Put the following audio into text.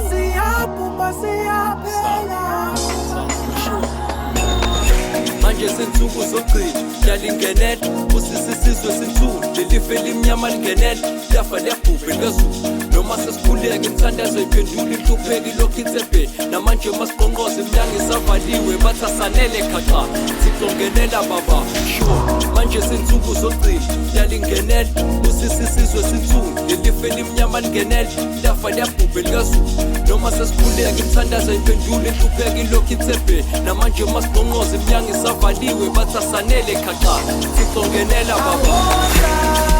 Siyaphuma siyaphela manje sensuku zogcina yalingenela usisisizwe sinthule lelife elimnyama lingenela lafa liyabhubhe likazulu noma sesikhuleke imthandazo iphendula inhlupheko ilokhu ithebhe namanje masiqonqoze imnyango isavaliwe bathasanele khaqa siqongenela baba sure manje sensuku zogcina yalingenela usisisizwe sinthule lelife elimnyama lingenela lafa liyabhubhe likazulu noma sesikhuleke imthandazo iphendula inhlupheko ilokhu ithebhe namanje masiqonqoze imnyango isavaliwe bathasanele khaqa siqongenela baba